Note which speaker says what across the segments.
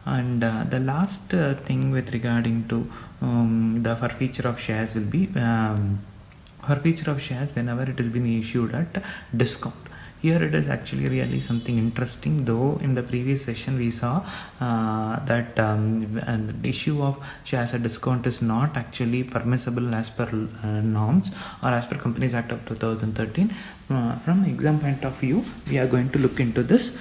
Speaker 1: And the last thing with regarding to the forfeiture of shares will be forfeiture of shares whenever it has been issued at discount. Here it is actually really something interesting, though in the previous session we saw that an issue of shares at discount is not actually permissible as per norms or as per Companies Act of 2013. From exam point of view, we are going to look into this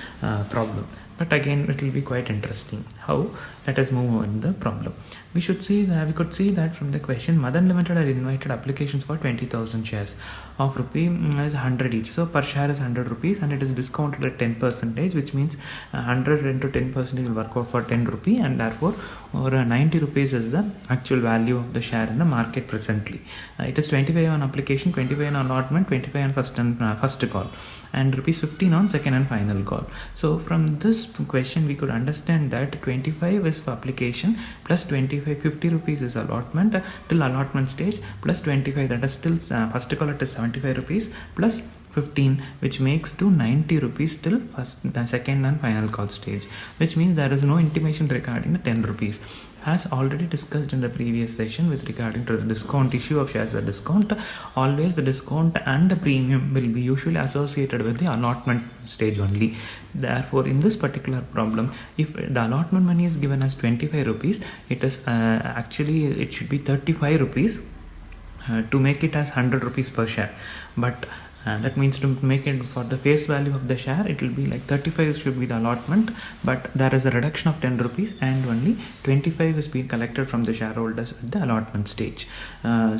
Speaker 1: problem. But again, it will be quite interesting. How? Let us move on the problem. We could see that from the question, Madan Limited had invited applications for 20,000 shares of rupee is 100 each. So per share is 100 rupees and it is discounted at 10%, which means 100 into 10% will work out for 10 rupee, and therefore or 90 rupees is the actual value of the share in the market presently. It is 25 on application, 25 on allotment, 25 on first call, and rupees 15 on second and final call. So from this question we could understand that 25 is for application plus 50 rupees is allotment till allotment stage, plus 25, that is still first call it is 75 rupees plus 15, which makes to 90 rupees till second and final call stage, which means there is no intimation regarding the 10 rupees. As already discussed in the previous session with regarding to the discount issue of shares at discount, always the discount and the premium will be usually associated with the allotment stage only. Therefore, in this particular problem, if the allotment money is given as 25 rupees, it is actually it should be 35 rupees to make it as 100 rupees per share. But that means to make it for the face value of the share, it will be like 35 should be the allotment, but there is a reduction of 10 rupees and only 25 is being collected from the shareholders at the allotment stage.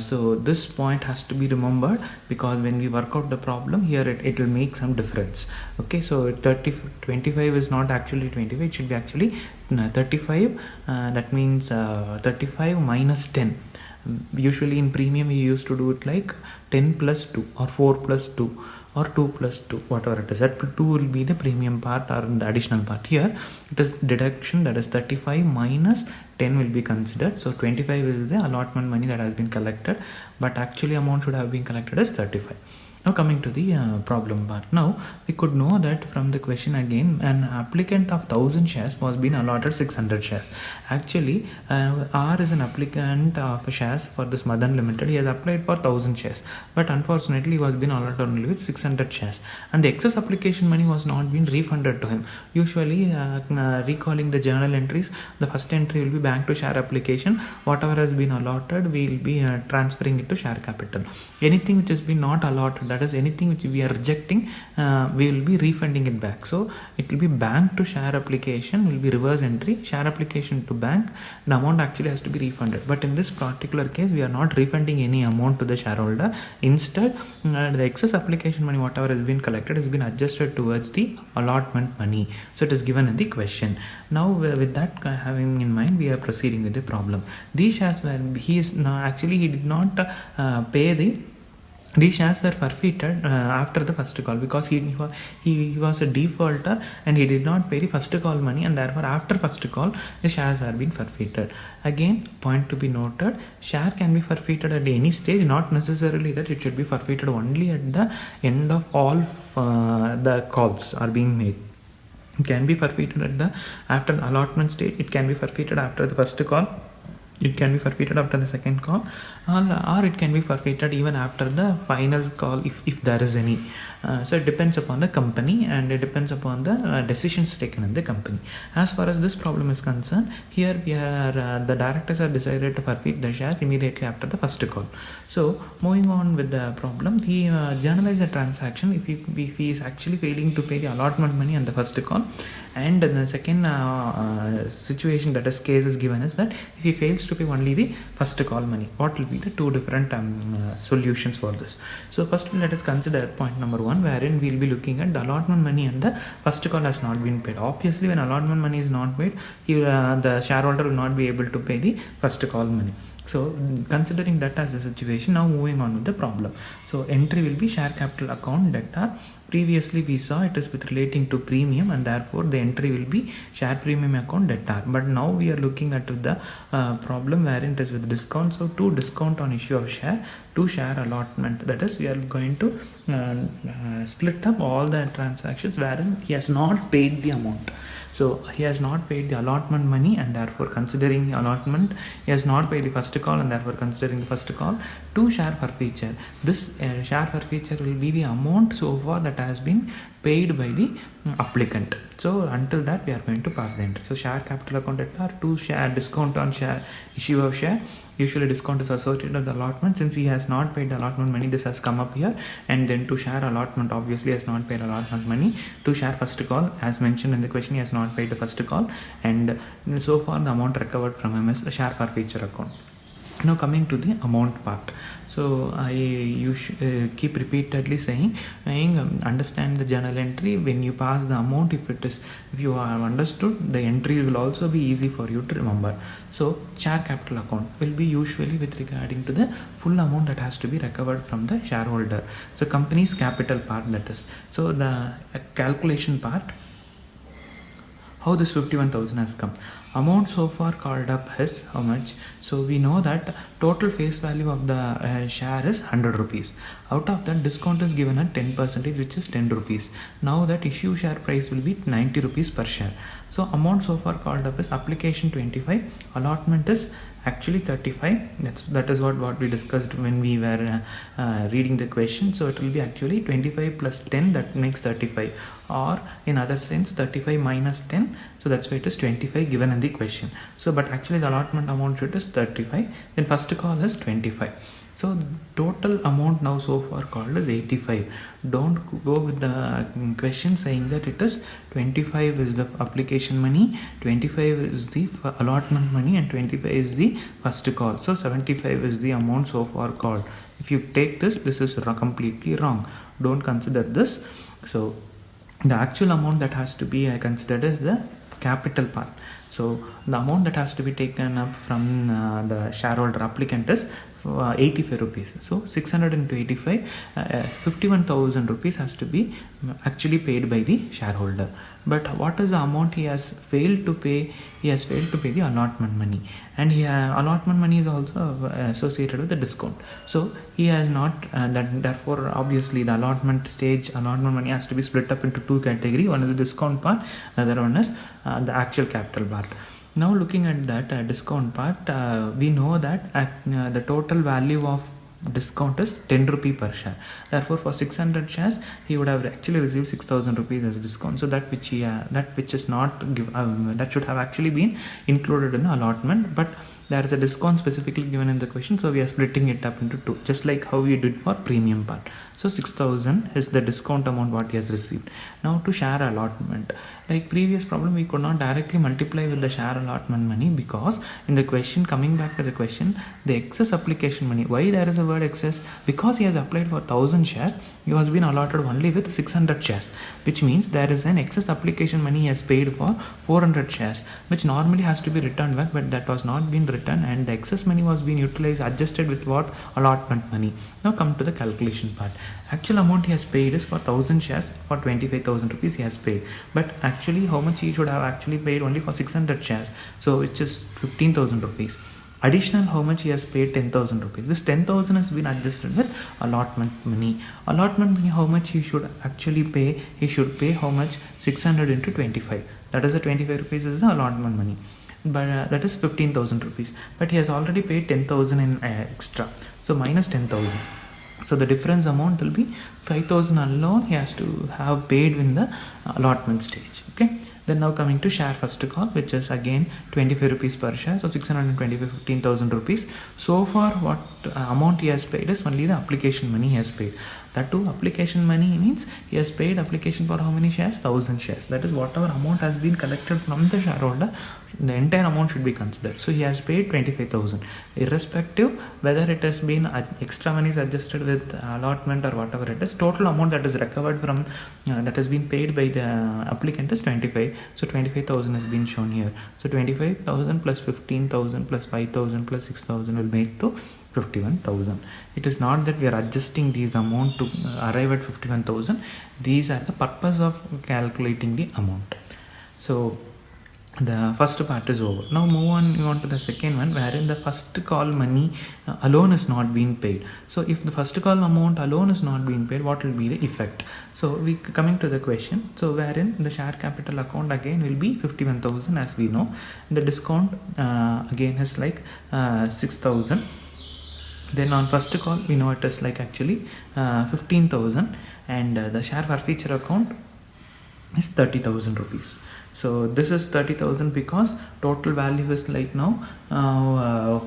Speaker 1: So this point has to be remembered, because when we work out the problem here, it will make some difference. Okay, so 25 is not actually 25, it should be actually 35. That means 35 minus 10. Usually in premium we used to do it like 10 plus 2 or 4 plus 2 or 2 plus 2, whatever it is. That 2 will be the premium part or the additional part. Here it is deduction, that is 35 minus 10 will be considered. So 25 is the allotment money that has been collected, but actually amount should have been collected as 35. Now coming to the problem part. Now we could know that from the question again, an applicant of 1000 shares was being allotted 600 shares. Actually R is an applicant of shares for this Madan Limited. He has applied for 1000 shares, but unfortunately he was being allotted only with 600 shares, and the excess application money was not being refunded to him. Usually recalling the journal entries, the first entry will be bank to share application. Whatever has been allotted, we will be transferring it to share capital. Anything which has been not allotted, that is anything which we are rejecting, we will be refunding it back. So it will be bank to share application will be reverse entry, share application to bank, the amount actually has to be refunded. But in this particular case we are not refunding any amount to the shareholder. Instead the excess application money, whatever has been collected, has been adjusted towards the allotment money. So it is given in the question. Now with that having in mind, we are proceeding with the problem. These shares were he did not pay these shares were forfeited after the first call, because he was a defaulter and he did not pay the first call money, and therefore after first call the shares are being forfeited. Again, point to be noted, share can be forfeited at any stage, not necessarily that it should be forfeited only at the end of all the calls are being made. It can be forfeited after the allotment stage, it can be forfeited after the first call, it can be forfeited after the second call, or it can be forfeited even after the final call if there is any. So it depends upon the company and it depends upon the decisions taken in the company. As far as this problem is concerned, here we are the directors have decided to forfeit the shares immediately after the first call. So moving on with the problem, he journalized the transaction if he is actually failing to pay the allotment money on the first call, and the second situation, that is case is given is that if he fails to pay only the first call money, what will be the two different solutions for this. So first let us consider point number 1, wherein we will be looking at the allotment money and the first call has not been paid. Obviously when allotment money is not paid, the shareholder will not be able to pay the first call money. So considering that as the situation, now moving on with the problem. So entry will be share capital account debtor. Previously we saw it is with relating to premium, and therefore the entry will be share premium account debtor. But now we are looking at the problem wherein it is with discount. So to discount on issue of share, to share allotment, that is we are going to split up all the transactions wherein he has not paid the amount. So he has not paid the allotment money, and therefore considering the allotment, he has not paid the first call, and therefore considering the first call to share forfeiture. This share forfeiture will be the amount so far that has been paid by the applicant. So until that we are going to pass the entry. So share capital account debtor to share discount on share issue of share. Usually discount is associated with the allotment. Since he has not paid the allotment money, this has come up here. And then to share allotment, obviously has not paid allotment money. To share first call, as mentioned in the question, he has not paid the first call, and so far the amount recovered from him is a share forfeiture account. Now coming to the amount part. So you keep repeatedly saying understand the journal entry. When you pass the amount, if you have understood, the entry will also be easy for you to remember. So share capital account will be usually with regarding to the full amount that has to be recovered from the shareholder. So company's capital part, that is. So the calculation part, how this 51,000 has come. Amount so far called up is how much? So we know that total face value of the share is 100 rupees. Out of that, discount is given at 10%, which is 10 rupees. Now that issue share price will be 90 rupees per share. So amount so far called up is application 25, allotment is actually 35. That is what we discussed when we were reading the question. So it will be actually 25 plus 10, that makes 35, or in other sense 35 minus 10, so that's why it is 25 given in the question. So but actually the allotment amount should is 35, then first call is 25. So total amount now so far called is 85. Don't go with the question saying that it is 25 is the application money, 25 is the allotment money, and 25 is the first call. So 75 is the amount so far called. If you take this is completely wrong. Don't consider this. So the actual amount that has to be considered is the capital part. So the amount that has to be taken up from the shareholder applicant is 85 rupees. So 685, 51,000 rupees has to be actually paid by the shareholder. But what is the amount he has failed to pay? He has failed to pay the allotment money, and allotment money is also associated with the discount. So he has not, therefore obviously the allotment money has to be split up into two categories. One is the discount part, another one is the actual capital part. Now looking at that discount part, we know that the total value of discount is 10 rupee per share. Therefore for 600 shares he would have actually received 6,000 rupees as discount. So that which is not that should have actually been included in the allotment, but there is a discount specifically given in the question, so we are splitting it up into two, just like how we did for premium part. So 6,000 is the discount amount what he has received. Now to share allotment, like previous problem, we could not directly multiply with the share allotment money, because in the question, coming back to the question, the excess application money, why there is a word excess? Because he has applied for 1000 shares, he has been allotted only with 600 shares, which means there is an excess application money he has paid for 400 shares, which normally has to be returned back, but that was not been returned, and the excess money was being utilized, adjusted with what? Allotment money. Now come to the calculation part. Actual amount he has paid is for 1000 shares, for 25,000 rupees he has paid, but actually how much he should have actually paid? Only for 600 shares, so which is 15,000 rupees. Additional, how much he has paid? 10,000 rupees. This 10,000 has been adjusted with allotment money. Allotment money, how much he should actually pay? He should pay how much? 600 into 25. That is the 25 rupees is the allotment money. But that is 15,000 rupees. But he has already paid 10,000 in extra. So minus 10,000. So the difference amount will be 5,000 alone he has to have paid in the allotment stage. Okay. Then now coming to share first call, which is again 25 rupees per share. So 625, 15,000 rupees. So far what amount he has paid is only the application money he has paid. That too, application money means he has paid application for how many shares? 1000 shares. That is whatever amount has been collected from the shareholder, the entire amount should be considered. So he has paid 25,000, irrespective whether it has been extra money is adjusted with allotment or whatever it is. Total amount that is recovered from that has been paid by the applicant is 25. So 25,000 has been shown here. So 25,000 plus 15,000 plus 5,000 plus 6,000 will make to 51,000. It is not that we are adjusting these amount to arrive at 51,000. These are the purpose of calculating the amount. So the first part is over. Now move on to the second one, wherein the first call money alone is not being paid. So if the first call amount alone is not being paid, what will be the effect? So we coming to the question. So wherein the share capital account again will be 51,000, as we know. The discount again is like 6,000. Then on first call we know it is like actually 15,000, and the share forfeiture account is 30,000 rupees. So this is 30,000 because total value is like now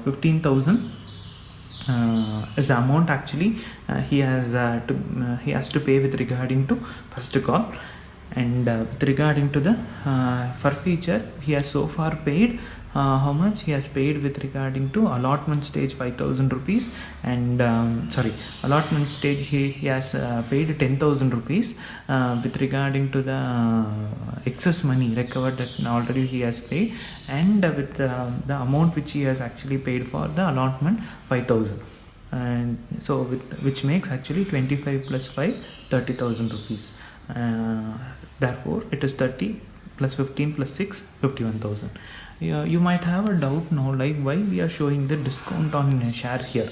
Speaker 1: 15,000 is the amount actually he has to pay with regarding to first call, and with regarding to the forfeiture, he has so far paid how much he has paid with regarding to allotment stage 5,000 rupees, and allotment stage he has paid 10,000 rupees. With regarding to the excess money recovered that already he has paid, and with the amount which he has actually paid for the allotment 5,000, and so which makes actually 25 plus 5 30,000 rupees. Therefore it is 30 plus 15 plus 6 51,000. You might have a doubt now, like why we are showing the discount on share here.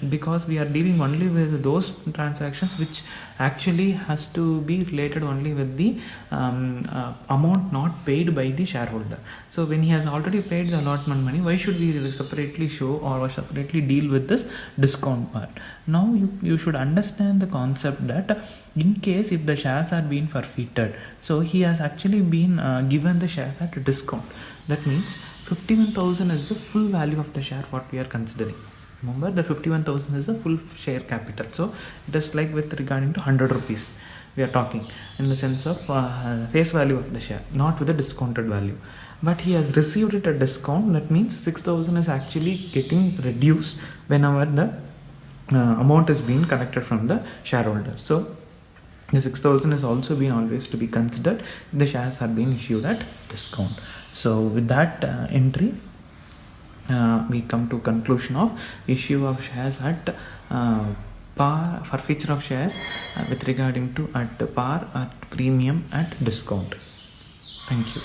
Speaker 1: Because we are dealing only with those transactions which actually has to be related only with the amount not paid by the shareholder. So when he has already paid the allotment money, why should we separately show or separately deal with this discount part? Now you should understand the concept that in case if the shares are being forfeited, so he has actually been given the shares at a discount. That means 51,000 is the full value of the share what we are considering. Remember, the 51,000 is the full share capital. So it is like with regarding to 100 rupees we are talking in the sense of face value of the share, not with the discounted value. But he has received it at discount. That means 6,000 is actually getting reduced whenever the amount is being collected from the shareholders. So the 6,000 is also being always to be considered if the shares are being issued at discount. So with that entry, we come to conclusion of issue of shares at par, forfeiture of shares with regarding to at par, at premium, at discount. Thank you.